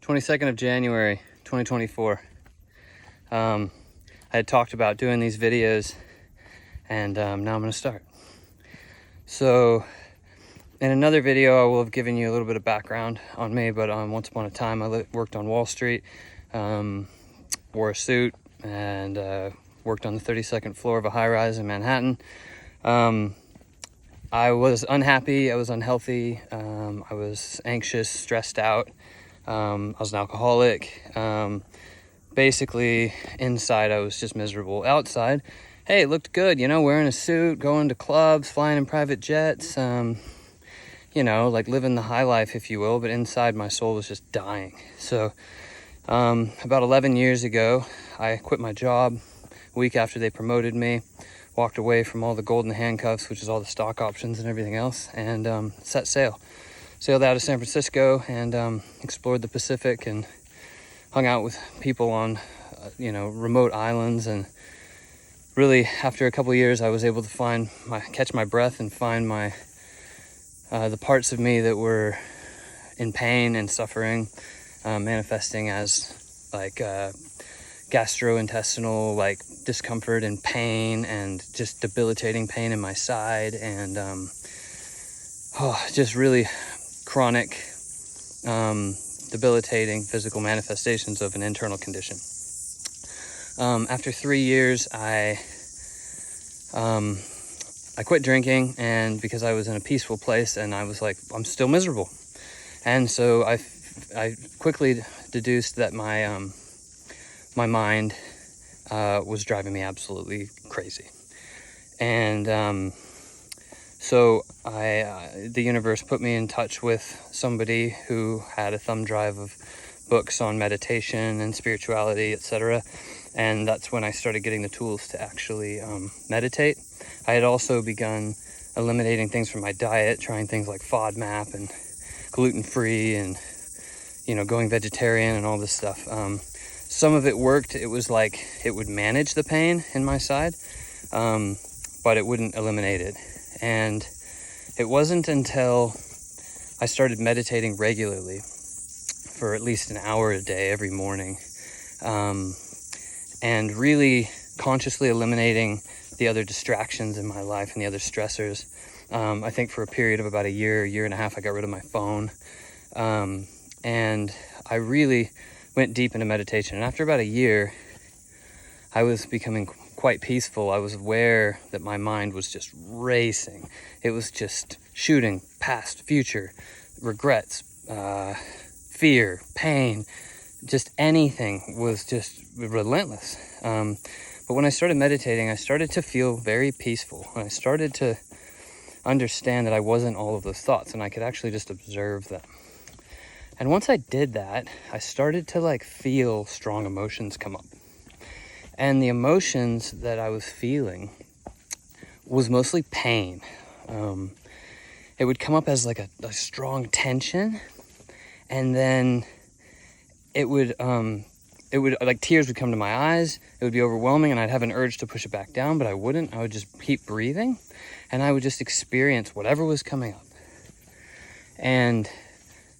22nd of January, 2024. I had talked about doing these videos, and now I'm going to start. So, in another video, I will have given you a little bit of background on me, but once upon a time, I worked on Wall Street, wore a suit, and worked on the 32nd floor of a high-rise in Manhattan. I was unhappy, I was unhealthy, I was anxious, stressed out. I was an alcoholic. Basically, inside I was just miserable. Outside, hey, it looked good, wearing a suit, going to clubs, flying in private jets, like living the high life, if you will. But inside, my soul was just dying. So about 11 years ago, I quit my job a week after they promoted me, walked away from all the golden handcuffs, which is all the stock options and everything else, and set sail. Sailed out of San Francisco and explored the Pacific and hung out with people on, remote islands. And really, after a couple of years, I was able to catch my breath and find the parts of me that were in pain and suffering, manifesting as gastrointestinal discomfort and pain and just debilitating pain in my side and just really chronic, debilitating physical manifestations of an internal condition. After 3 years, I quit drinking, and because I was in a peaceful place, and I was like, I'm still miserable. And so I quickly deduced that my mind was driving me absolutely crazy. And so the universe put me in touch with somebody who had a thumb drive of books on meditation and spirituality, etc. And that's when I started getting the tools to actually meditate. I had also begun eliminating things from my diet, trying things like FODMAP and gluten-free and, going vegetarian and all this stuff. Some of it worked. It was like it would manage the pain in my side, but it wouldn't eliminate it. And it wasn't until I started meditating regularly for at least an hour a day every morning, and really consciously eliminating the other distractions in my life and the other stressors. I think for a period of about a year and a half, I got rid of my phone. And I really went deep into meditation. And after about a year, I was becoming quite peaceful. I was aware that my mind was just racing. It was just shooting past, future, regrets, fear, pain, just anything was just relentless. But when I started meditating, I started to feel very peaceful. And I started to understand that I wasn't all of those thoughts, and I could actually just observe them. And once I did that, I started to feel strong emotions come up. And the emotions that I was feeling was mostly pain. It would come up as a strong tension, and then it would tears would come to my eyes. It would be overwhelming, and I'd have an urge to push it back down, but I wouldn't. I would just keep breathing, and I would just experience whatever was coming up. And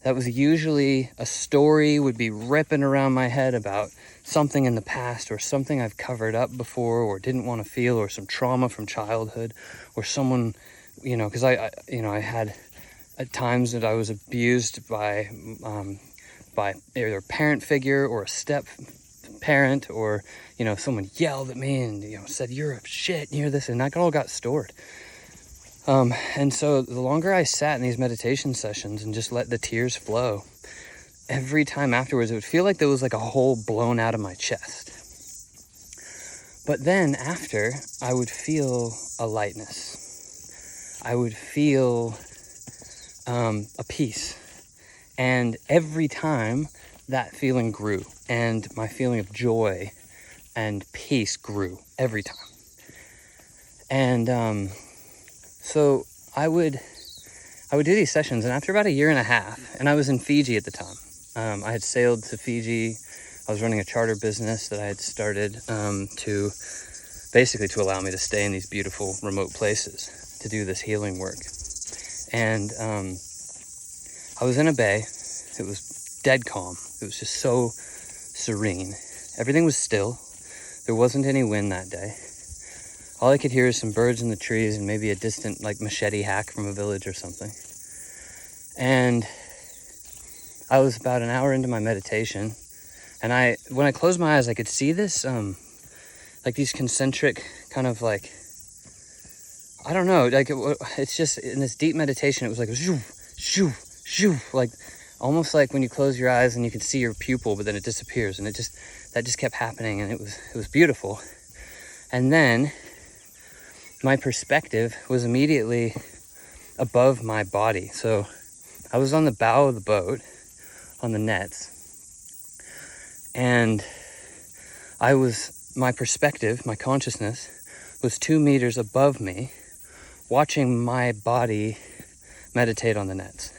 that was usually a story would be ripping around my head about something in the past, or something I've covered up before or didn't want to feel, or some trauma from childhood, or someone, because I had at times that I was abused by either a parent figure or a step parent, or someone yelled at me and said, "You're a shit," you're this, and that all got stored. And so the longer I sat in these meditation sessions and just let the tears flow, every time afterwards, it would feel like there was a hole blown out of my chest. But then after, I would feel a lightness. I would feel a peace. And every time, that feeling grew. And my feeling of joy and peace grew every time. And so I would do these sessions, and after about a year and a half, and I was in Fiji at the time. I had sailed to Fiji. I was running a charter business that I had started to allow me to stay in these beautiful remote places to do this healing work. And I was in a bay. It was dead calm. It was just so serene. Everything was still. There wasn't any wind that day. All I could hear is some birds in the trees and maybe a distant like machete hack from a village or something. And I was about an hour into my meditation, and when I closed my eyes, I could see this like these concentric kind of like, I don't know, like it's just in this deep meditation, it was like shoo, shoo, shoo, like almost like when you close your eyes and you can see your pupil, but then it disappears, and that just kept happening, and it was beautiful. And then my perspective was immediately above my body. So I was on the bow of the boat on the nets, and my perspective, my consciousness was 2 meters above me, watching my body meditate on the nets.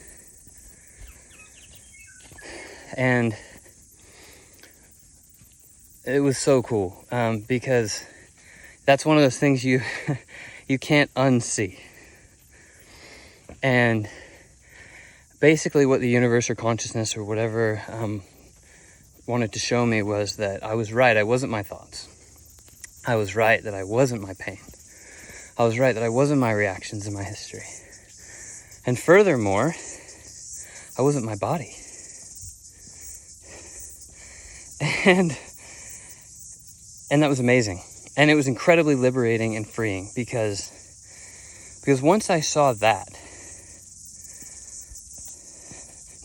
And it was so cool, because that's one of those things you can't unsee. And basically what the universe or consciousness or whatever wanted to show me was that I was right. I wasn't my thoughts. I was right that I wasn't my pain. I was right that I wasn't my reactions and my history. And furthermore, I wasn't my body. And that was amazing. And it was incredibly liberating and freeing because once I saw that,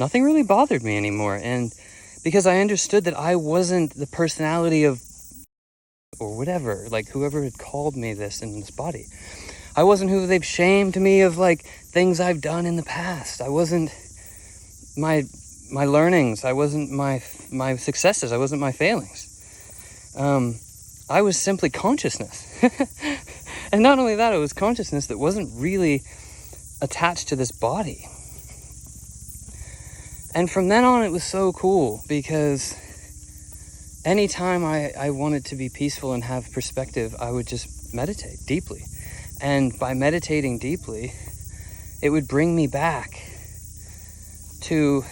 nothing really bothered me anymore. And because I understood that I wasn't the personality of or whatever, like whoever had called me this in this body. I wasn't who they've shamed me of, like things I've done in the past. I wasn't my learnings. I wasn't my successes. I wasn't my failings. I was simply consciousness. And not only that, it was consciousness that wasn't really attached to this body. And from then on, it was so cool because anytime I wanted to be peaceful and have perspective, I would just meditate deeply. And by meditating deeply, it would bring me back to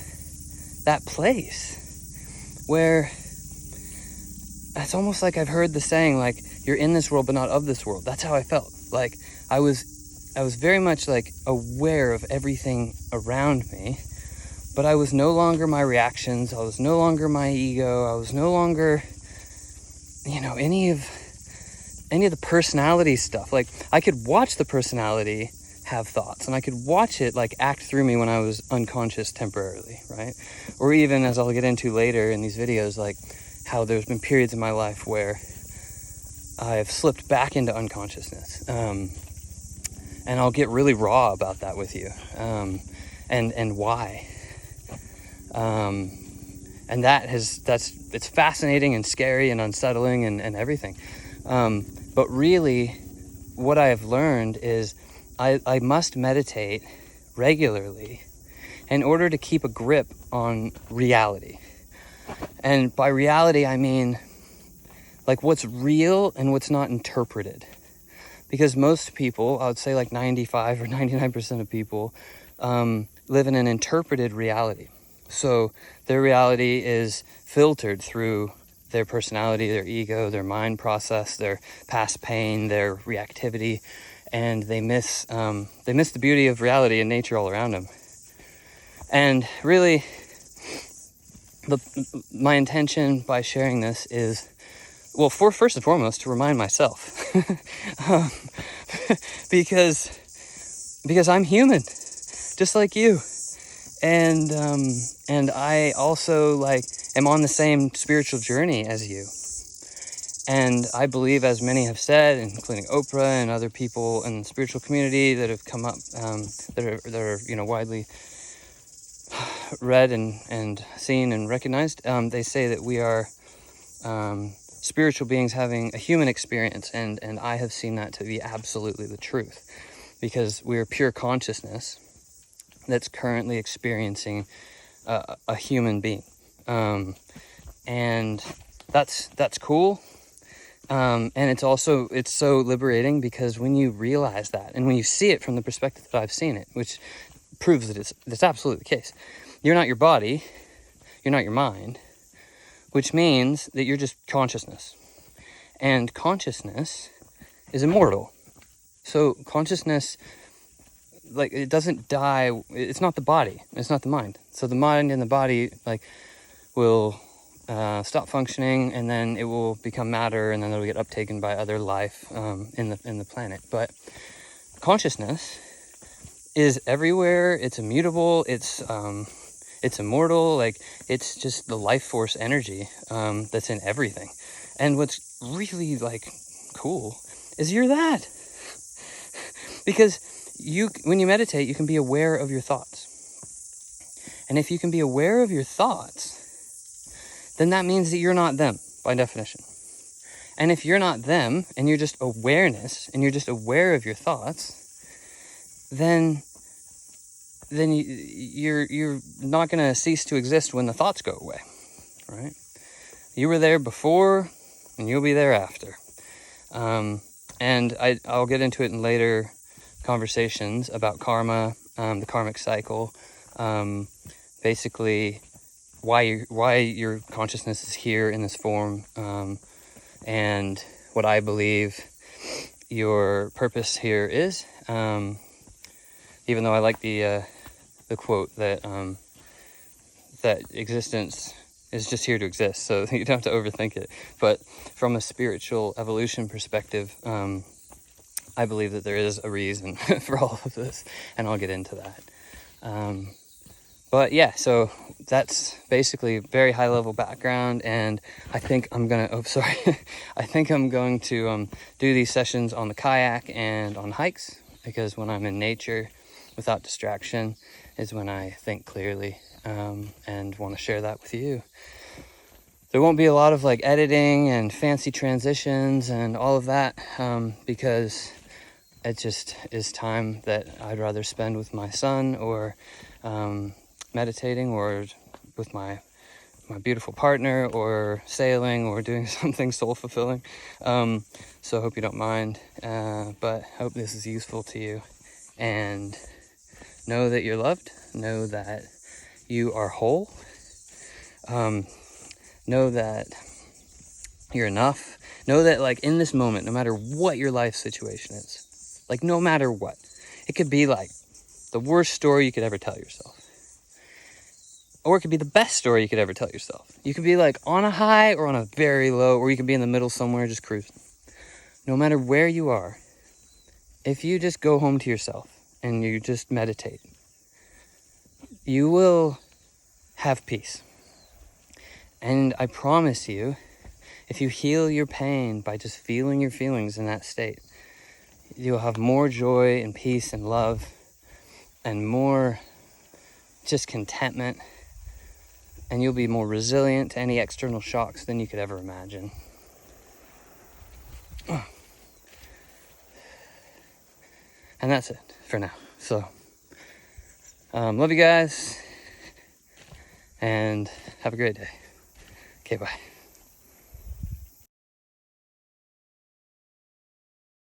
that place where it's almost like I've heard the saying, like, you're in this world but not of this world. That's how I felt. Like I was very much like aware of everything around me, but I was no longer my reactions. I was no longer my ego. I was no longer, any of the personality stuff. Like I could watch the personality have thoughts, and I could watch it like act through me when I was unconscious temporarily, right? Or even, as I'll get into later in these videos, like how there's been periods in my life where I've slipped back into unconsciousness. And I'll get really raw about that with you, and why. And it's fascinating and scary and unsettling and everything. But really, what I have learned is I must meditate regularly in order to keep a grip on reality. And by reality, I mean like what's real and what's not interpreted. Because most people, I would say like 95 or 99% of people, live in an interpreted reality. So their reality is filtered through their personality, their ego, their mind process, their past pain, their reactivity, and they miss the beauty of reality and nature all around them. And really, my intention by sharing this is, well, first and foremost, to remind myself, because I'm human, just like you, and I also am on the same spiritual journey as you, and I believe, as many have said, including Oprah and other people in the spiritual community that have come up, that are widely read and seen and recognized, they say that we are spiritual beings having a human experience, and I have seen that to be absolutely the truth, because we are pure consciousness that's currently experiencing a human being, and that's cool, and it's so liberating, because when you realize that, and when you see it from the perspective that I've seen it, which proves that it's absolutely the case, you're not your body, You're not your mind, which means that you're just consciousness. And consciousness is immortal. So consciousness, like, it doesn't die. It's not the body. It's not the mind. So the mind and the body, like, will stop functioning, and then it will become matter, and then it'll get uptaken by other life in the planet. But consciousness is everywhere. It's immutable. It's immortal. Like, it's just the life force energy that's in everything. And what's really, like, cool is you're that. Because when you meditate, you can be aware of your thoughts. And if you can be aware of your thoughts, then that means that you're not them, by definition. And if you're not them, and you're just awareness, and you're just aware of your thoughts, then you're not going to cease to exist when the thoughts go away, right? You were there before, and you'll be there after. And I'll get into it in later conversations about karma, the karmic cycle, basically why your consciousness is here in this form, and what I believe your purpose here is. Even though I like the quote that that existence is just here to exist, so you don't have to overthink it. But from a spiritual evolution perspective, I believe that there is a reason for all of this, and I'll get into that. But yeah, so that's basically very high level background, and I think I'm gonna, I think I'm going to do these sessions on the kayak and on hikes, because when I'm in nature without distraction is when I think clearly, and want to share that with you. There won't be a lot of like editing and fancy transitions and all of that, because it just is time that I'd rather spend with my son, or meditating, or with my beautiful partner, or sailing, or doing something soul-fulfilling. So I hope you don't mind, but I hope this is useful to you. And know that you're loved. Know that you are whole. Know that you're enough. Know that, like, in this moment, no matter what your life situation is, like, no matter what, it could be like the worst story you could ever tell yourself, or it could be the best story you could ever tell yourself. You could be like on a high or on a very low, or you could be in the middle somewhere just cruising. No matter where you are, if you just go home to yourself and you just meditate, you will have peace. And I promise you, if you heal your pain by just feeling your feelings in that state, you'll have more joy and peace and love, and more just contentment, and you'll be more resilient to any external shocks than you could ever imagine. And that's it for now. So, love you guys, and have a great day. Okay, bye.